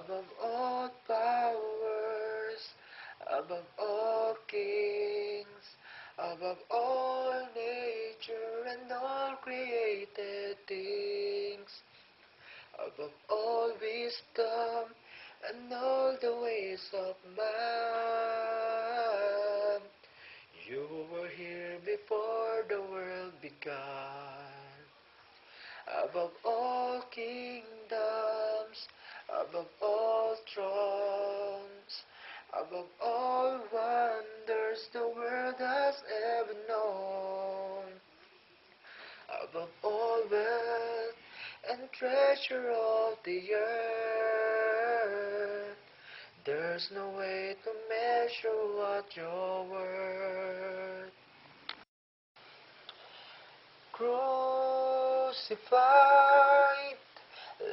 above all powers, above all kings, above all nature and all created things, above all wisdom and all the ways of man. You were here before the world began. Above all kingdoms, above all thrones, above all wonders the world has ever known, above all wealth and treasure of the earth, there's no way to measure what you're worth. Crucified,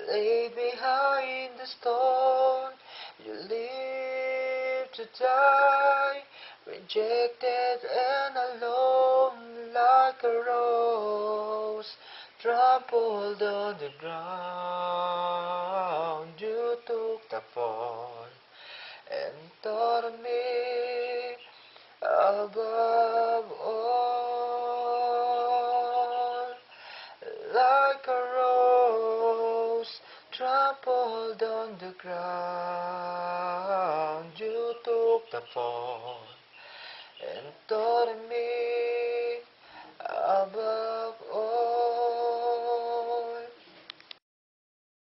laid behind the stone, you live to die, rejected and alone, like a rose trampled on the ground. You took the fall and taught me above all, like a rose trampled on the ground. You took the fall and taught me above